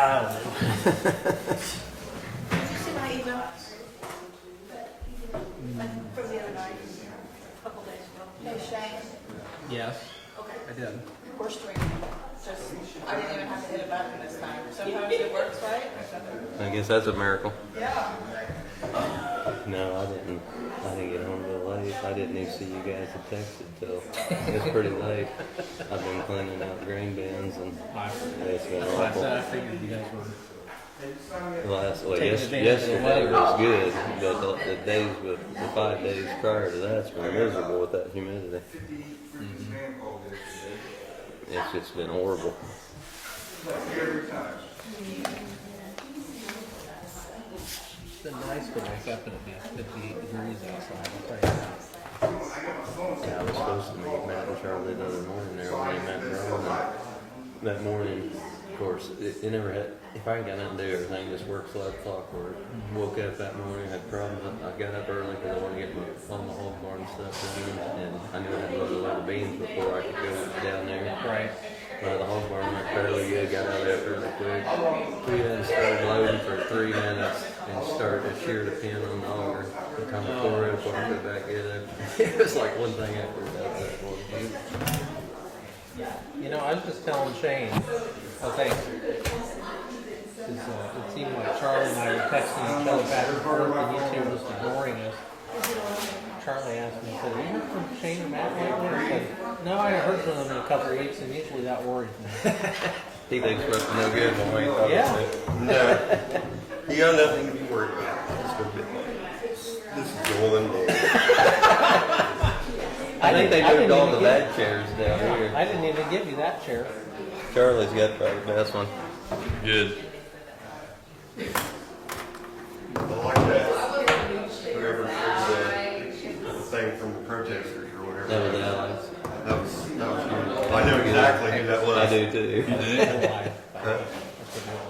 Did you see my email? From the other night, a couple days ago. Hey, Shane. Yes, Okay. I did. We're streaming. Just, I didn't even have to hit a button this time. Sometimes it works, right? I guess that's a miracle. Yeah. No, I didn't get home till late. I didn't even see you guys had texted till it was pretty late. I've been cleaning out grain bins and it's been awful. I figured you guys were. Yesterday was good, but the days the 5 days prior to that's been miserable with that humidity. It's just been horrible. It's been nice to wake up and it be 58 degrees outside, I'll tell you that. Yeah, I was supposed to meet Matt and Charlie the other morning there when they met Brown. That morning, of course, it never had, if I ain't got nothing to do, everything just works like clockwork. Woke up that morning, had problems. I got up early because I wanted to get all the hog barn stuff done, and I knew I had to load a lot of beans before I could go down there. Right. The hog barn went fairly good, got out of there really quick. We then started loading for 3 minutes and started to shear the pin on the auger. The time I pour it, before I put it back in it. It was like one thing after another. You know, I was just telling Shane, I think, it seemed like Charlie and I were texting each other back and forth and you two were just ignoring us. Charlie asked me, he said, have you heard from Shane or Matt lately? I said, no, I haven't heard from them in a couple of weeks, and usually that worries me. He thinks we're no good when we ain't talking Yeah. No. You got nothing to be worried about. This is the one day. I think they moved all the bad bad chairs down here. I didn't even give you that chair. Charlie's got probably the best one. Good. I like that. Whoever the thing from the protesters or whatever. That was Alex. That was good. I know exactly who that was. I do too.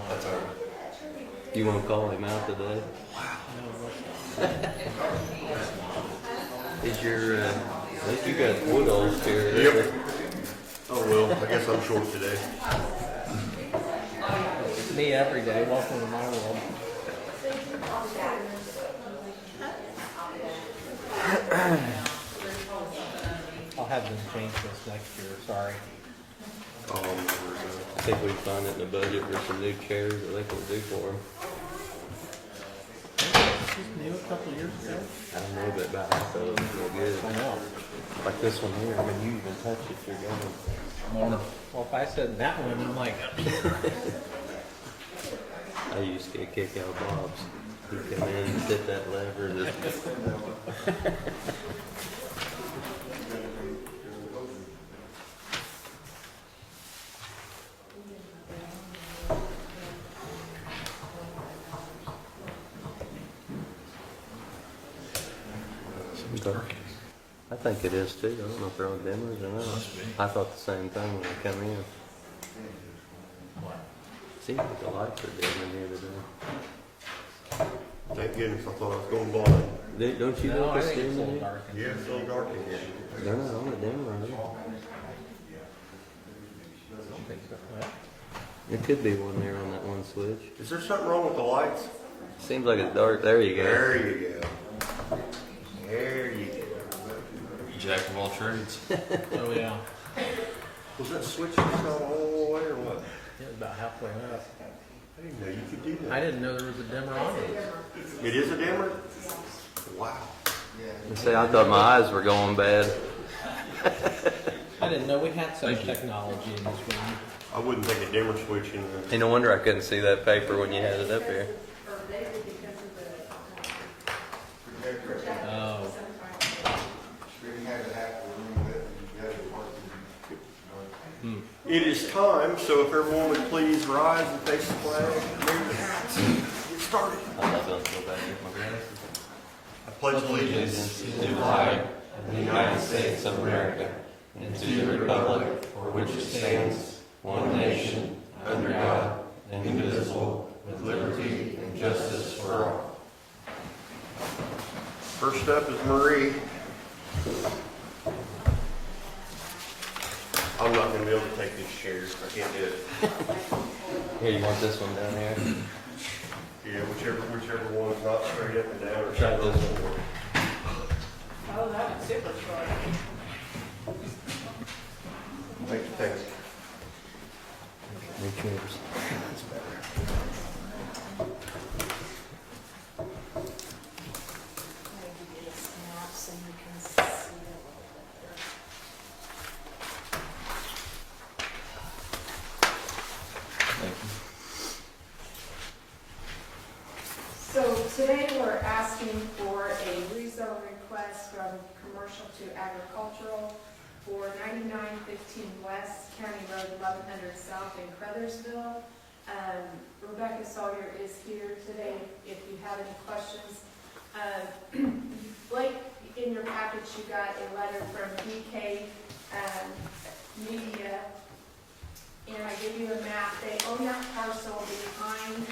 That's all right. You want to call him out today? Is your, I think you got Woodall's here. Yep. Oh well, I guess I'm short today. It's me every day. Welcome to my world. I'll have them change this next year. Sorry. I think we can find it in the budget for some new chairs. I think we'll do for him. This was new a couple of years ago. I don't know, but about half of it was real good. I know. Like this one here. I mean, you even touch it, you're going. Well, if I said that one, I'm like, I used to kick out Bob's. He'd come in and hit that lever. And just... dark. I think it is too. I don't know if they're on dimmers or not. I thought the same thing when I come in. Seems like the lights are dimming here today. Thank goodness I thought I was going blind. Don't you no, know I it's think it's a little dimming? dark. Yeah, it's so dark in here. They're not on the dimmer, are I don't think so. Well, they? It could be one there on that one switch. Is there something wrong with the lights? Seems like it's dark. There you go. There you go. There you go. Jack of all trades. oh yeah. Was that switch not all the way or what? It was about halfway up. I didn't know you could do that. I didn't know there was a dimmer on it. It is a dimmer? Wow. You say I thought my eyes were going bad. I didn't know we had such technology in this room. I wouldn't take a dimmer switch in the... Hey, no wonder I couldn't see that paper when you had it up here. Oh. It is time, so if everyone would please rise and face the flag, move the hats, get started. I'm not going to go back with my glasses. I pledge allegiance To the flag of the United States of America and to the republic for which it stands, one nation, under God, indivisible, with liberty and justice for all. First up is Marie. I'm not going to be able to take this chair. I can't do it. Here, you want this one down here? Yeah, whichever one's not straight up and down or Try something. this one. Oh, that was super short. Thank you, thanks. Reach yours. Maybe get a snap so you can see it a little better. Thank you. So today we're asking for a rezone request from commercial to agricultural for 9915 West County Road 1100 South in Crothersville. Rebecca Sawyer is here today if you have any questions. Blake, in your package you got a letter from BK Media, and I give you a map. They own that parcel behind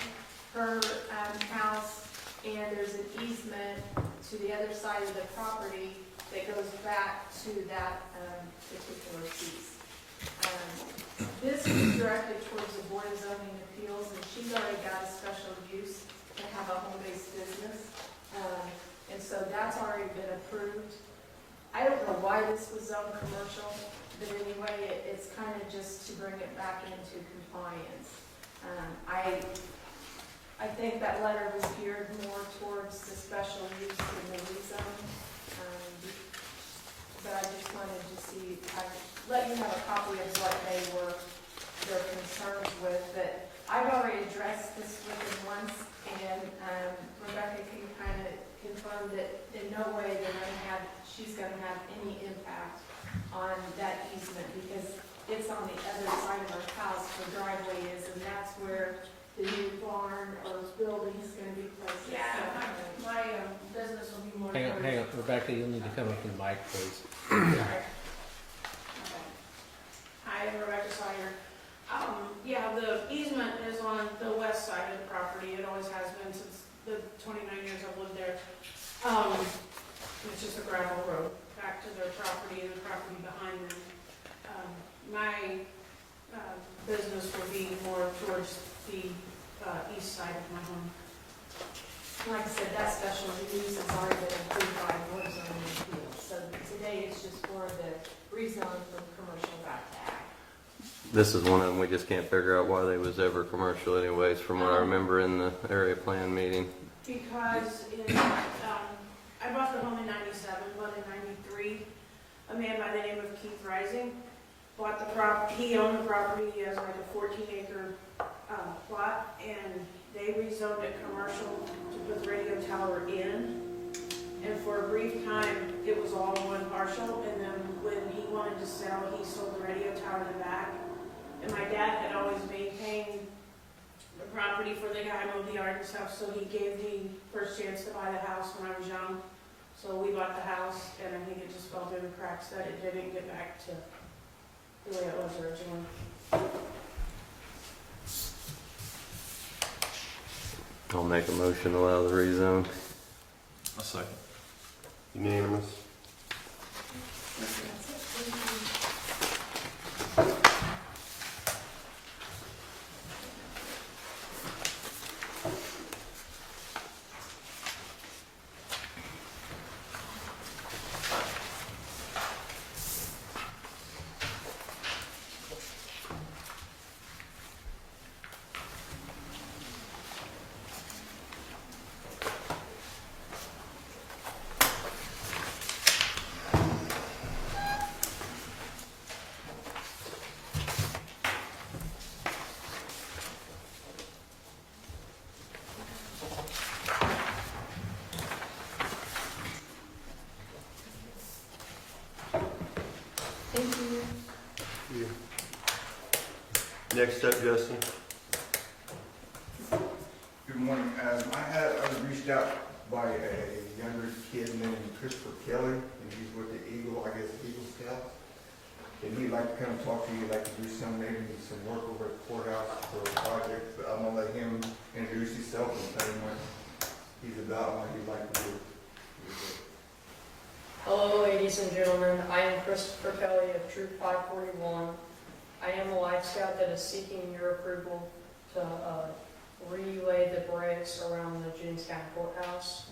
her house, and there's an easement to the other side of the property that goes back to that particular piece. This is directed towards the Board of Zoning Appeals, and she's already got a special use to have a home-based business. And so that's already been approved. I don't know why this was zoned commercial, but anyway, it's kind of just to bring it back into compliance. I think that letter was geared more towards the special use and the rezone. But I just wanted to see, let you have a copy of what their concerns with. But I've already addressed this with them once, and Rebecca can kind of confirm that in no way she's going to have any impact on that easement, because it's on the other side of our house, the driveway is, and that's where the new barn or building is going to be placed. Yeah, my business will be more. Hang on, Rebecca, you'll need to come up to the mic, please. Sorry. Okay. Hi, I'm Rebecca Sawyer. Yeah, the easement is on the west side of the property. It always has been since the 29 years I've lived there. It's just a gravel road back to their property and the property behind them. My business will be more towards the east side of my home. Like I said, that special use has already been approved by Board of Zoning Appeals. So today it's just for the rezone from commercial back to ag. This is one of them we just can't figure out why they was ever commercial anyways, from what I remember in the area plan meeting. Because I bought the home in 97, but in 93, a man by the name of Keith Rising bought the property. He owned the property. He has like a 14-acre plot, and they rezoned it commercial to put the radio tower in. And for a brief time, it was all one parcel, and then when he wanted to sell, he sold the radio tower in the back. And my dad had always maintained the property for the guy who mowed the yard and stuff, so he gave me first chance to buy the house when I was young. So we bought the house, and I think it just fell through the cracks that it didn't get back to the way it was originally. I'll make a motion to allow the rezone. A second. Unanimous. Thank you. Next up, Justin. Good morning. I was reached out by a younger kid named Christopher Kelly, and he's with the Eagle, I guess, Eagle Scouts. And he'd like to come talk to you, like to do maybe some work over at the courthouse for a project. But I'm gonna let him introduce himself and tell him what he's about and what he'd like to do. Hello, ladies and gentlemen. I am Christopher Kelly of Troop 541. I am a Life Scout that is seeking your approval to relay the bricks around the Jennings County Courthouse.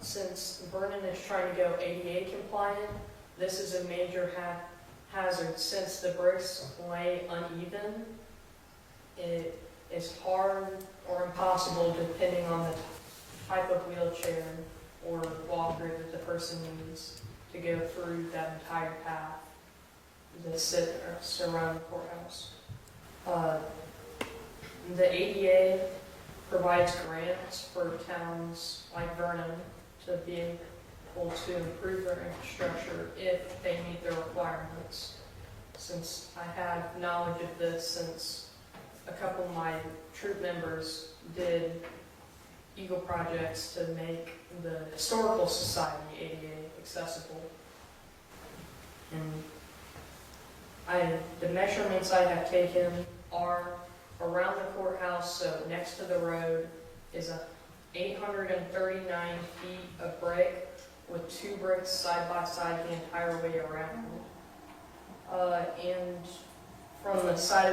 Since Vernon is trying to go ADA compliant, this is a major hazard. Since the bricks lay uneven, it is hard or impossible, depending on the type of wheelchair or walker that the person needs, to go through that entire path that surround the courthouse. The ADA provides grants for towns like Vernon to be able to improve their infrastructure if they meet their requirements. Since I have knowledge of this, since a couple of my troop members did Eagle projects to make the Historical Society ADA accessible. And the measurements I have taken are around the courthouse, so next to the road is 839 feet of brick with 2 bricks side by side the entire way around. And from the side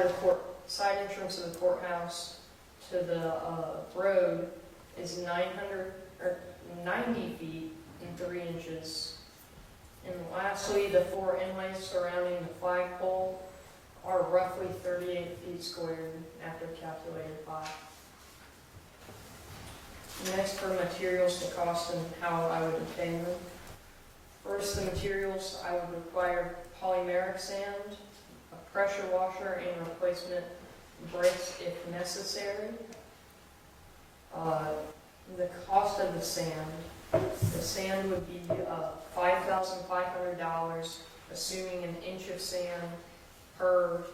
entrance of the courthouse to the road is 90 feet and 3 inches. And lastly, the 4 inlays surrounding the flagpole are roughly 38 feet squared after calculated by. Next, for materials, the cost and how I would obtain them. First, the materials, I would require polymeric sand, a pressure washer, and replacement bricks if necessary. The cost of the sand would be $5,500, assuming an inch of sand per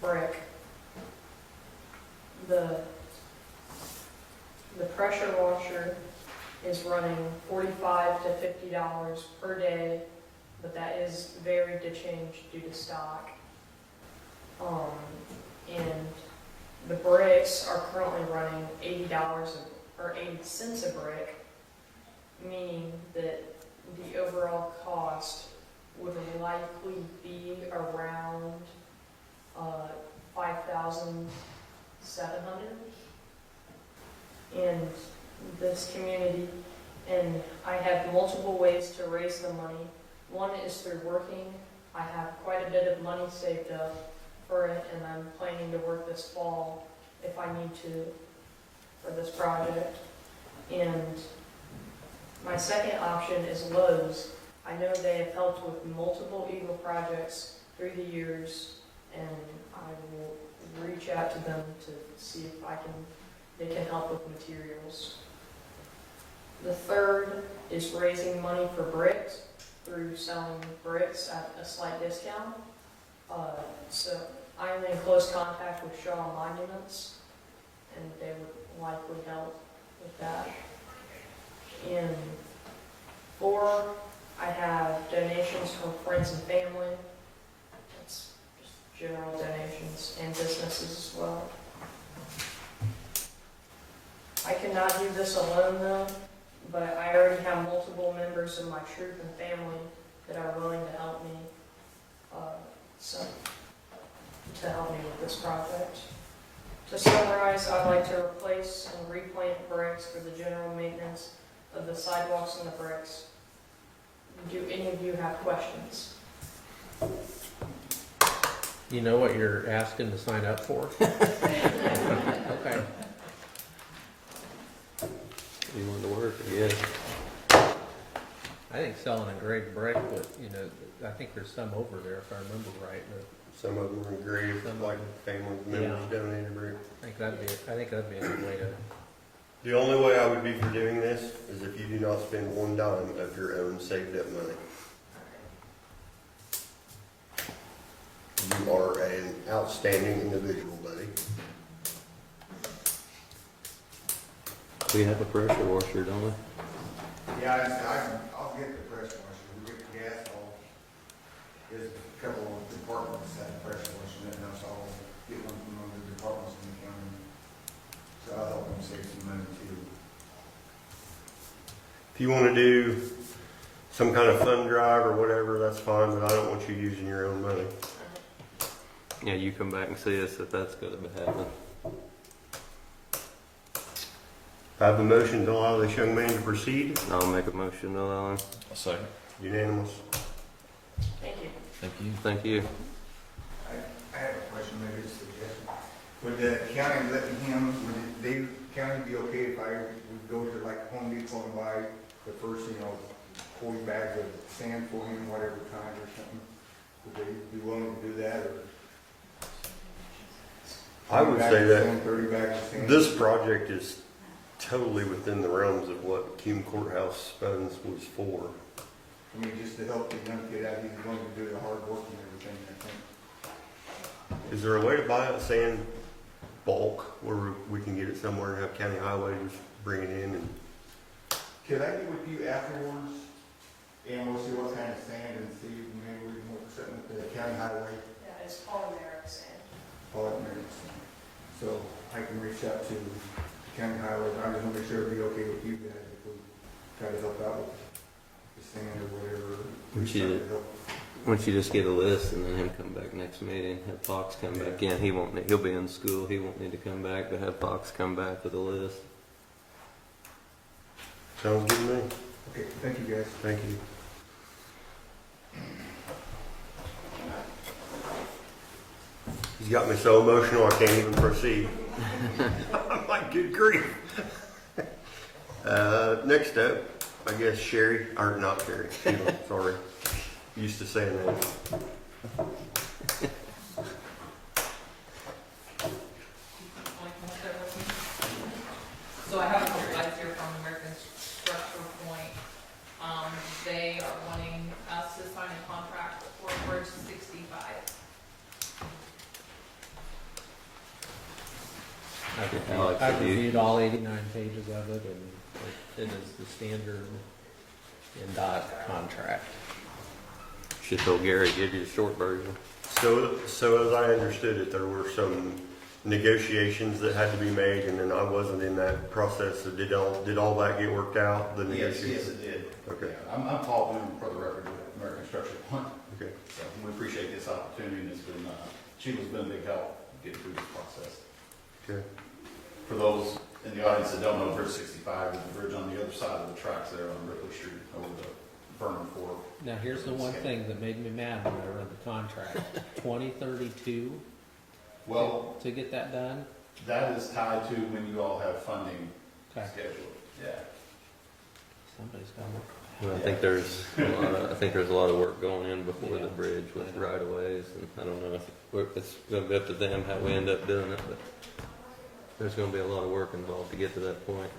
brick. The pressure washer is running $45 to $50 per day, but that is varied to change due to stock. And the bricks are currently running $80 or 80 cents a brick, meaning that the overall cost would likely be around $5,700. In this community, and I have multiple ways to raise the money. One is through working. I have quite a bit of money saved up for it, and I'm planning to work this fall if I need to for this project. And my second option is Lowe's. I know they have helped with multiple Eagle projects through the years, and I will reach out to them to see if they can help with materials. The third is raising money for bricks through selling bricks at a slight discount. So I'm in close contact with Shaw Monuments, and they would likely help with that. And 4, I have donations from friends and family. That's just general donations, and businesses as well. I cannot do this alone though, but I already have multiple members of my troop and family that are willing to help me, to help me with this project. To summarize, I'd like to replace and replant bricks for the general maintenance of the sidewalks and the bricks. Do any of you have questions? You know what you're asking to sign up for? Okay. You want to work, yeah. I think selling a great brick, but I think there's some over there if I remember right. But Some of them are engraved, like family members donated brick. I think that'd be a good way to. The only way I would be for doing this is if you do not spend one dime of your own saved up money. You are an outstanding individual, buddy. We have a pressure washer, don't we? Yeah, I'll get the pressure washer, we get the gas off. There's a couple of departments that have pressure washer, and that's all, get one from one of the departments in the county. So I'll help them save some money too. If you want to do some kind of fund drive or whatever, that's fine, but I don't want you using your own money. Yeah, you come back and see us if that's gonna be happening. I have a motion to allow this young man to proceed. I'll make a motion to allow him. A second. Unanimous. Thank you. Thank you. Thank you. I have a question, maybe it's a suggestion. Would the county let him, would the county be okay if I would go to like Home Depot and buy the first, 40 bags of sand for him, whatever kind or something? Would they be willing to do that, or? I would 20 bags say of that sand, 30 bags of sand? this project is totally within the realms of what Cume Courthouse funds was for. I mean, just to help the young kid out, he's willing to do the hard work and everything, I think. Is there a way to buy that sand bulk where we can get it somewhere and have county highway just bring it in? And Could I get with you afterwards, and we'll see what kind of sand and see if maybe we can work something with the county highway, Yeah, it's polymeric sand. polymeric sand. So I can reach out to county highway, I just want to make sure it'll be okay with you guys if we try to help out with the sand or whatever. Would you- Why don't you just get a list and then him come back next meeting, have Fox come back in. He'll be in school, he won't need to come back, but have Fox come back with a list. sounds good to me. Okay, thank you guys. Thank you. He's got me so emotional I can't even proceed. I'm like, good grief. Next up, I guess Sherry, or not Sherry, Sheila, sorry. Used to saying that. So I have a couple guys here from American Structure Point. They are wanting us to sign a contract for Bridge 65. Alex, I've have you- reviewed all 89 pages of it, and it is the standard NDOT contract. Should told Gary, give you the short version. So as I understood it, there were some negotiations that had to be made, and then I wasn't in that process. So did all that get worked out? The Yes, negotiations? it did. Okay. Yeah, I'm Paul Boone, for the record, with American Structure Point. Okay. So we appreciate this opportunity, and it's been, Sheila's been a big help getting through this process. Okay. For those in the audience that don't know, Bridge 65 is the bridge on the other side of the tracks there on Ripley Street over the Vernon Fork. Now, here's the one thing that made me mad when I read the contract. 2032 Well, to get that done? that is tied to when you all have funding Okay, scheduled. Yeah. somebody's got it. Well, I think there's a lot of work going in before the bridge with right of ways, and I don't know if it's gonna be up to them how we end up doing it, but there's gonna be a lot of work involved to get to that point.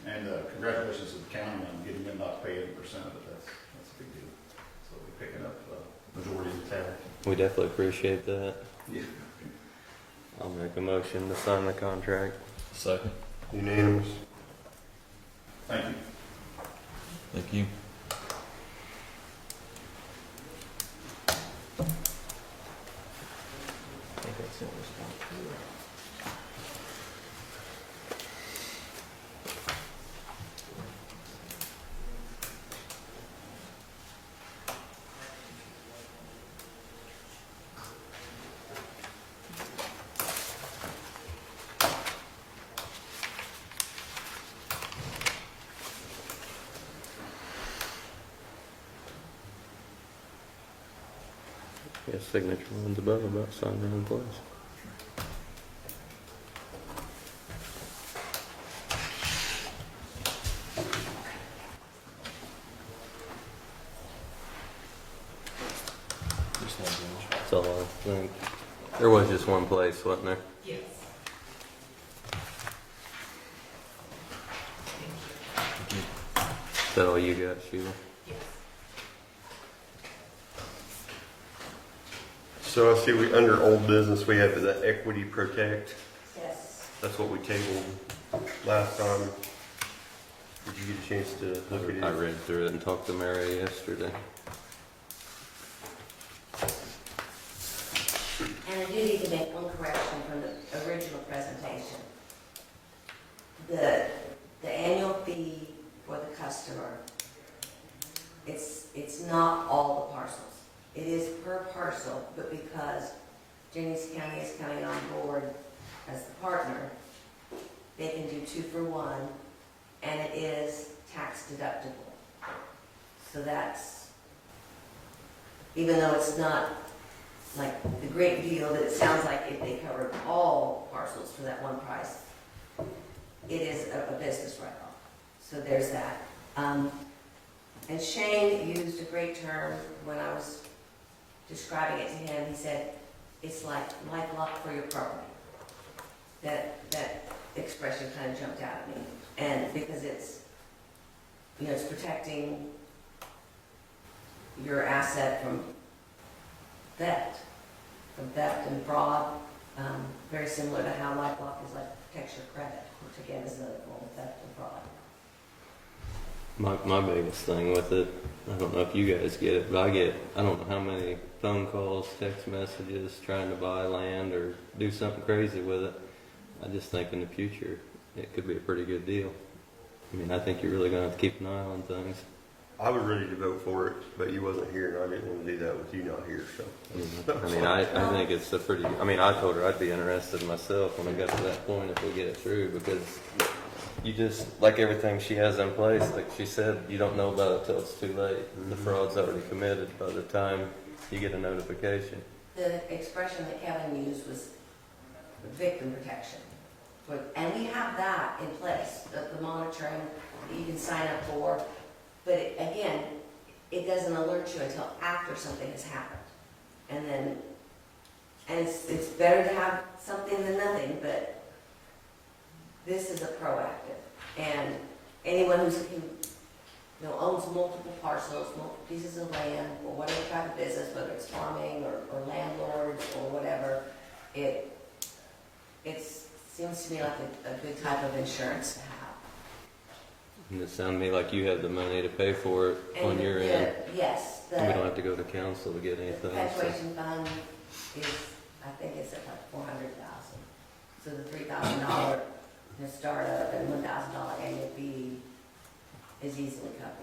And congratulations to the county on getting them not to pay 80% of it. That's a big deal. So we're picking up the majority of the tab. We definitely appreciate that. Yeah. I'll make a motion to sign the contract. Second. Unanimous. Thank you. Thank you. I think that's the only spot. Yes, signature one's above about signing in place. Just one bridge. That's all I think. There was just one place, wasn't there? Yes. Thank you. Is that all you got, Sheila? Yes. So I see under old business, we have the equity protect. Yes. That's what we tabled last time. Did you get a chance to look at it? I read through it and talked to Mary yesterday. And I do need to make one correction from the original presentation. The annual fee for the customer, it's not all the parcels. It is per parcel, but because Jennings County is coming on board as the partner, they can do 2 for 1, and it is tax deductible. So that's, even though it's not like the great deal that it sounds like if they covered all parcels for that one price, it is a business write-off. So there's that. And Shane used a great term when I was describing it to him. He said, it's like lock for your property. That expression kind of jumped out at me. And because it's, you know, it's protecting your asset from theft and fraud, very similar to how LifeLock is like protects your credit, which again is another form of theft and fraud. My biggest thing with it, I don't know if you guys get it, but I don't know how many phone calls, text messages, trying to buy land or do something crazy with it. I just think in the future, it could be a pretty good deal. I mean, I think you're really gonna have to keep an eye on things. I was ready to vote for it, but you wasn't here, and I didn't want to do that with you not here, so. I think it's a pretty, I told her I'd be interested myself when I got to that point if we get it through, because you just, like everything she has in place, like she said, you don't know about it till it's too late. The fraud's already committed by the time you get a notification. The expression that Kevin used was victim protection. And we have that in place, the monitoring that you can sign up for. But again, it doesn't alert you until after something has happened. And it's better to have something than nothing, but this is a proactive. And anyone who owns multiple parcels, multiple pieces of land, or whatever type of business, whether it's farming or landlords or whatever, it seems to me like a good type of insurance to have. And it sounded to me like you have the money to pay for it on And your end. Yes. We don't have to go to council to get The anything. perpetuation fund is, I think it's at like $400,000. So the $3,000 startup and $1,000 annual fee is easily covered.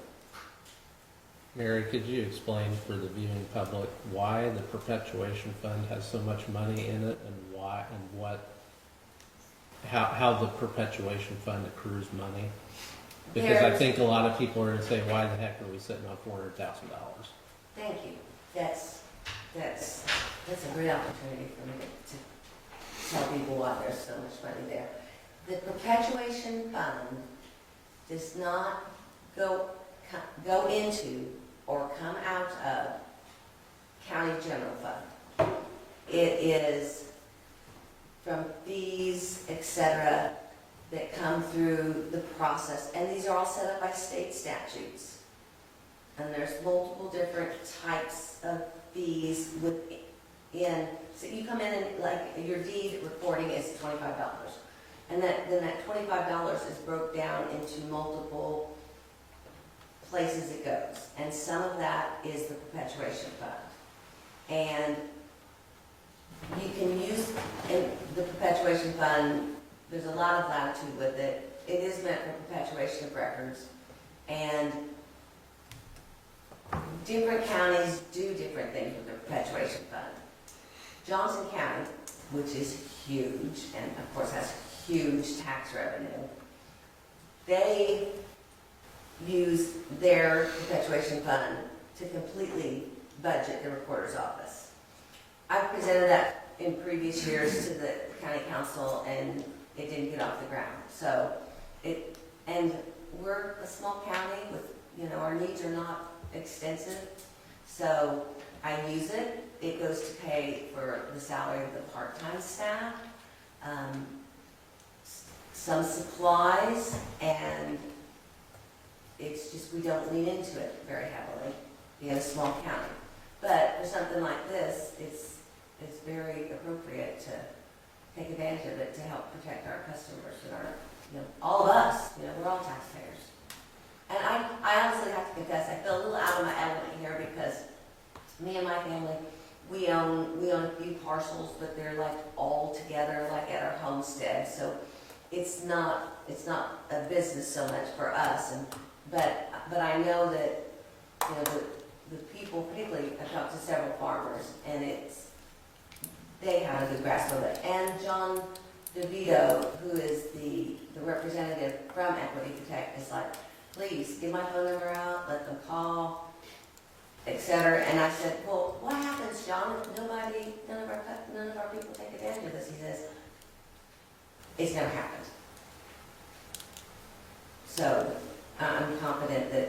Mary, could you explain for the viewing public why the perpetuation fund has so much money in it, and why and how the perpetuation fund accrues money? Because I think a lot of people are going to say, why the heck are we sitting on $400,000? Thank you. That's a great opportunity for me to tell people why there's so much money there. The perpetuation fund does not go into or come out of county general fund. It is from fees, etc., that come through the process, and these are all set up by state statutes. And there's multiple different types of fees within. So you come in and like your deed reporting is $25, and then that $25 is broke down into multiple places it goes, and some of that is the perpetuation fund. And you can use in the perpetuation fund. There's a lot of latitude with it. It is meant for perpetuation of records, and different counties do different things with the perpetuation fund. Johnson County, which is huge and of course has huge tax revenue, they use their perpetuation fund to completely budget the recorder's office. I've presented that in previous years to the county council, and it didn't get off the ground. So and we're a small county with, our needs are not extensive. So I use it. It goes to pay for the salary of the part-time staff, some supplies, and it's just, we don't lean into it very heavily, being a small county. But for something like this, it's very appropriate to take advantage of it to help protect our customers and our, all of us, we're all taxpayers. And I honestly have to confess, I feel a little out of my element here because me and my family, we own a few parcels, but they're like all together, like at our homestead. So it's not a business so much for us. But I know that, the people, particularly, I've talked to several farmers, and they have a good grasp of it. And John DeVito, who is the representative from Equity Protect, is like, please, give my phone number out, let them call, etc. And I said, well, what happens, John, if none of our people take advantage of this? He says, it's never happened. So I'm confident that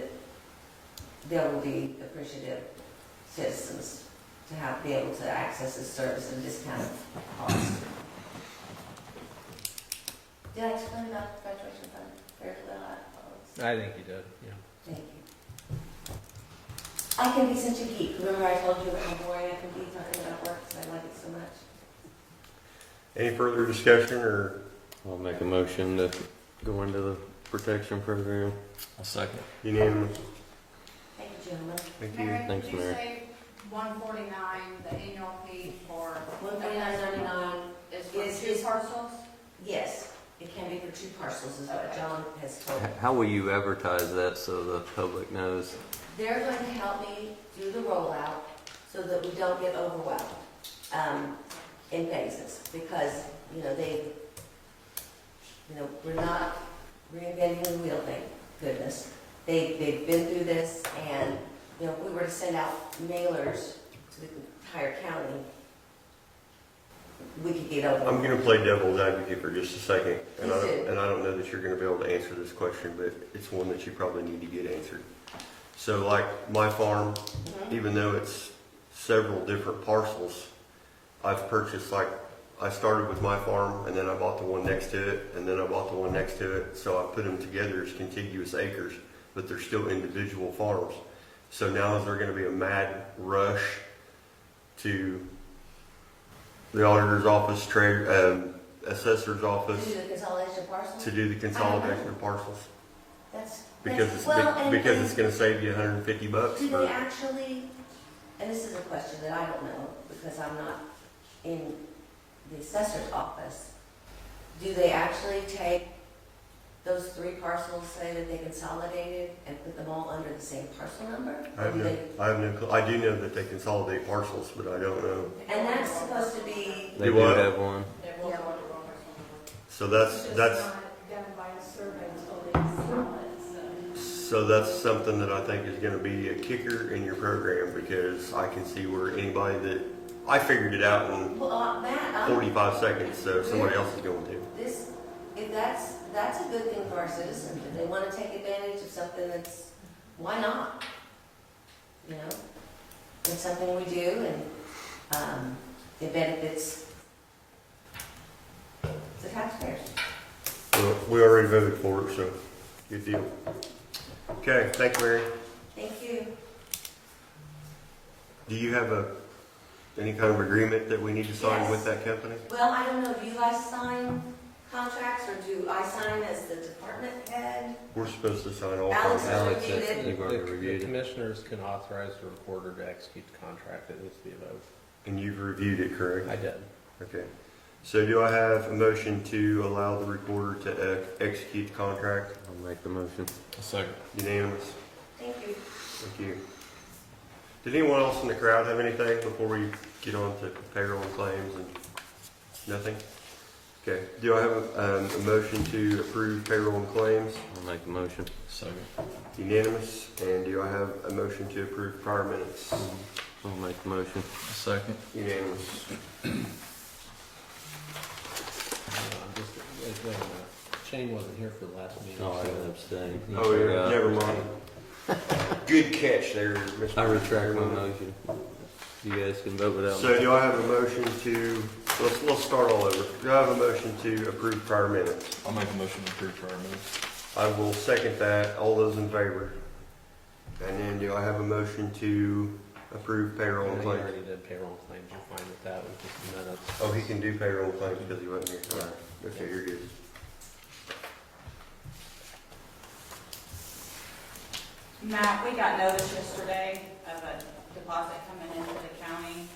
there will be appreciative citizens to be able to access this service at a discounted cost. Did I explain about the perpetuation fund fairly well? I think you did, yeah. Thank you. I can be such a geek. Remember I told you how boring I can be talking about work because I like it so much. Any further discussion, or I'll make a motion to go into the protection program. I'll second. unanimous? Thank you, gentlemen. Thank you. Mary, Thanks, did you Mary. say 149, the annual fee for? $149.99 Is for is two his- parcels? Yes, it can be for 2 parcels, is what Okay. John has told me. How will you advertise that so the public knows? They're going to help me do the rollout so that we don't get overwhelmed in phases, because, we're not reinventing the wheel, thank goodness. They've been through this, and, if we were to send out mailers to the entire county, we could get I'm over. going to play devil's advocate for just a second, and Please do. I don't know that you're going to be able to answer this question, but it's one that you probably need to get answered. So, like my farm, Mhm. even though it's several different parcels, I've purchased, like, I started with my farm, and then I bought the one next to it, and then I bought the one next to it, so I put them together as contiguous acres, but they're still individual farms. So now is there going to be a mad rush to the auditor's office, assessor's office, Do the consolidation parcels? to do the consolidation of parcels? That's, Because that's, it's, well, and- because it's going to save you $150 Do for. they actually, and this is a question that I don't know, because I'm not in the assessor's office, do they actually take those 3 parcels, say that they consolidated, and put them all under the same parcel number? I have Or do no, they- I have no, I do know that they consolidate parcels, but I don't know. And that's supposed to be, They Do do what? have one. It will go under one person. So that's It's that's just not done by a survey until they sell it, so. so that's something that I think is going to be a kicker in your program, because I can see where anybody that I figured it out in well, Matt, 45 seconds, so somebody else is going to. if that's a good thing for our citizens. If they want to take advantage of something why not? It's something we do, and it benefits the taxpayers. Well, we already voted for it, so good deal. Okay, thanks, Mary. Thank you. Do you have any kind of agreement that we need to sign Yes. with that company? Well, I don't know, do you guys sign contracts, or do I sign as the department head? We're supposed to sign all Alex contracts. Alex, reviewed that's- it. You've already reviewed The it. commissioners can authorize the recorder to execute the contract. It needs to be a vote. And you've reviewed it, correct? I did. Okay. So do I have a motion to allow the recorder to execute the contract? I'll make the motion. I'll second. Unanimous? Thank you. Thank you. Did anyone else in the crowd have anything before we get on to payroll and claims and nothing? Okay. Do I have a motion to approve payroll and claims? I'll make the motion. Second. Unanimous. And do I have a motion to approve prior minutes? I'll make the motion. I'll second. Unanimous. Shane wasn't here for the last meeting. Oh, I so- would abstain. Oh, yeah, Forgot. never mind. Good catch there, Mr. I retract my motion. You guys can vote without So me. do I have a motion to, let's start all over. Do I have a motion to approve prior minutes? I'll make a motion to approve prior minutes. I will second that. All those in favor? And then do I have a motion to approve payroll Yeah, and you claims? already did payroll and claims. You're fine with that with just the minutes. Oh, he can do payroll and claims because he wasn't here. All right. Okay, you're good. Matt, we got notice yesterday of a deposit coming into the county.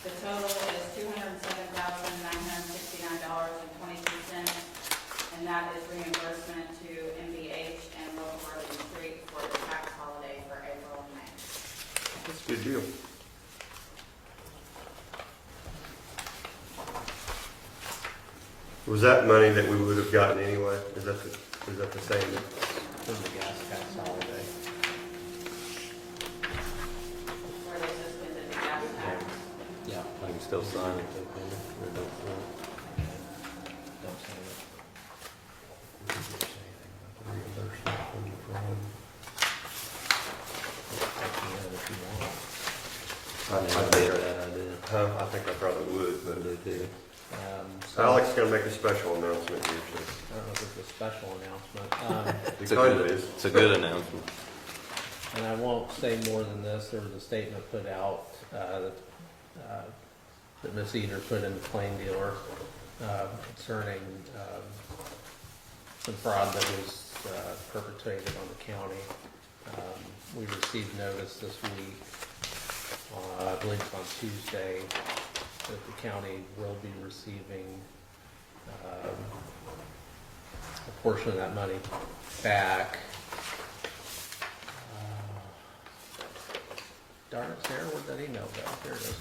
The total is $207,969.22, and that is reimbursement to MBH and local road and street for the tax holiday for April That's a good deal. Was that money that we would have gotten anyway? Is that the same? From the gas tax holiday. Where they suspended the gas tax. Yeah, I can still sign it, though, can I? Or don't sign it? don't say it. Reimbursement from the fraud. Take the end if you want. I did that, I did. Huh? I think I probably would, But but they did. So, Alex is gonna make a special announcement here, so. I don't know if it's a special announcement. It kind of is. It's a good announcement. And I won't say more than this. There was a statement put out that Ms. Eder put in the Plain Dealer concerning some fraud that was perpetrated on the county. We received notice this week, I believe it's on Tuesday, that the county will be receiving a portion of that money back. Darn it, Sarah, where'd that email go? There it is.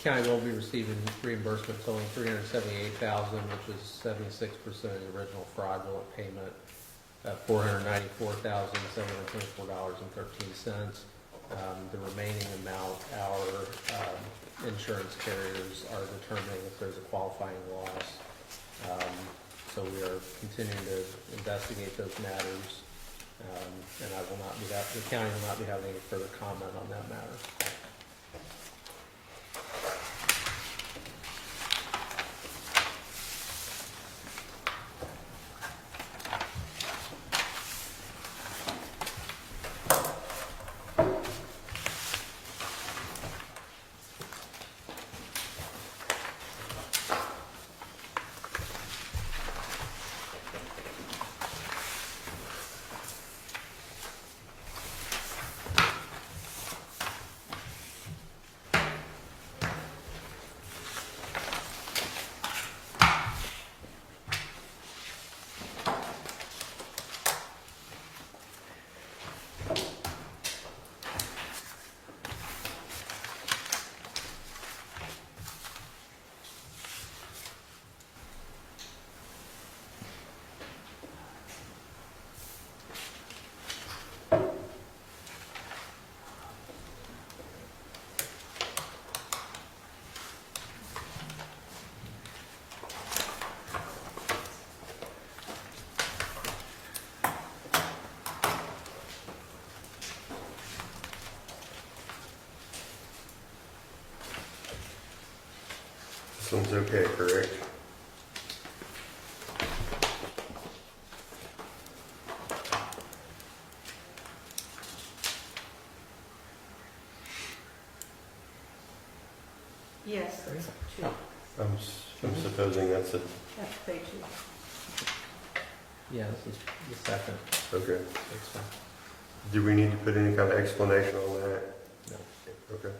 County will be receiving reimbursement totaling $378,000, which is 76% of the original fraudulent payment, $494,724.13. The remaining amount, our insurance carriers are determining if there's a qualifying loss. So we are continuing to investigate those matters. And I will not be, the county will not be having any further comment on that matter. This one's okay, correct? Yes, that's two. I'm supposing that's a, That's page two. Yeah, this is the second. okay. That's fine. Do we need to put any kind of explanation on that? No. Okay.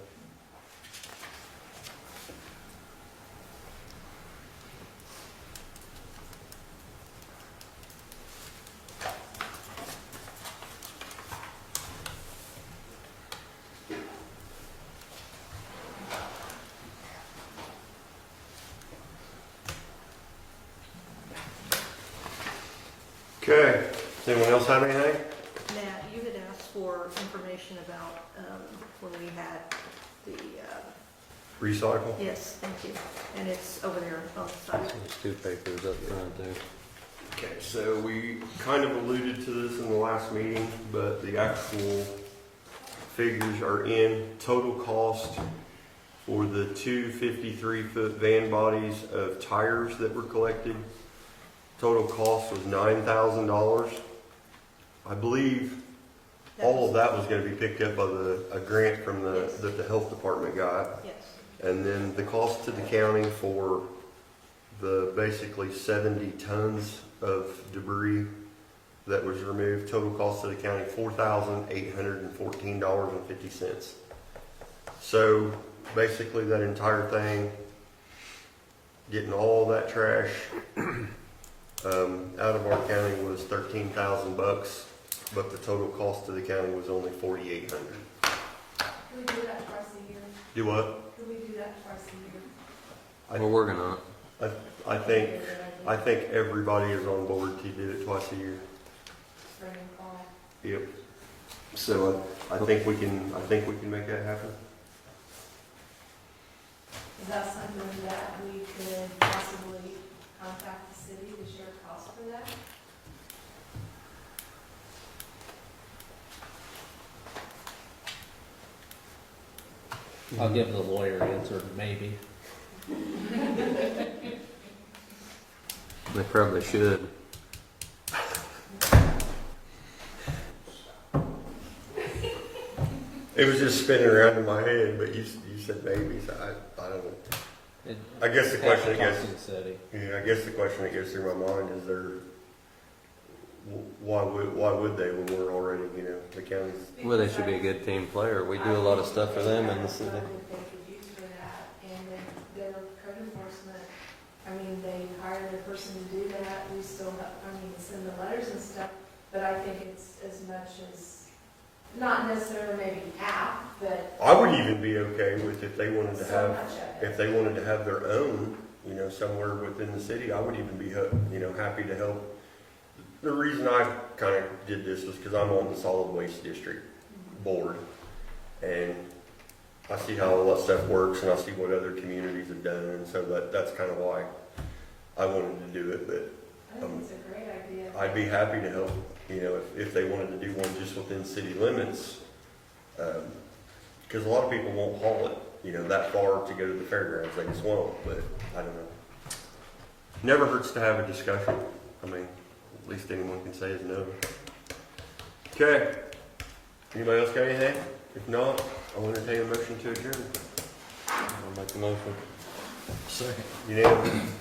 Okay, does anyone else have anything? Matt, you had asked for information about when we had the, Recycle? yes, thank you. And it's over there on the side. There's two papers up front there. Okay, so we kind of alluded to this in the last meeting, but the actual figures are in. Total cost for the two 53-foot van bodies of tires that were collected. Total cost was $9,000. I believe all of that was going to be picked up by a grant from that the health department got. Yes. And then the cost to the county for the basically 70 tons of debris that was removed, total cost to the county $4,814.50. So basically that entire thing, getting all that trash out of our county was $13,000. but the total cost to the county was only $4,800. Can we do that twice a year? Do what? Can we do that twice a year? We're working on it. I think everybody is on board to do it twice a year. Spring and fall. Yep. So I think we can make that happen. Is that something that we could possibly contact the city to share costs for that? I'll give the lawyer answer, maybe. They probably should. It was just spinning around in my head, but you said maybe, so I don't know. It- I guess the question, I guess, Talk to the city. yeah, I guess the question that goes through my mind is why would they when we're already, the county's. Well, they should be a good team player. We do a lot of stuff for them in the city. That they could use for that, and then their code enforcement, they hired a person to do that, we still have, send the letters and stuff, but I think it's as much as, not necessarily maybe half, but I would even be okay with if they wanted to so have, much of it. if they wanted to have their own, somewhere within the city, I would even be, happy to help. The reason I kind of did this was because I'm on the solid waste district board, and I see how all that stuff works, and I see what other communities have done, and so that's kind of why I wanted to do it. But I think it's a great idea. I'd be happy to help, if they wanted to do one just within city limits, because a lot of people won't haul it, that far to go to the fairgrounds. They just won't. But I don't know. Never hurts to have a discussion. At least anyone can say is no. Okay. Anybody else got anything? If not, I'll entertain a motion to adjourn. I'll make a motion. Unanimous.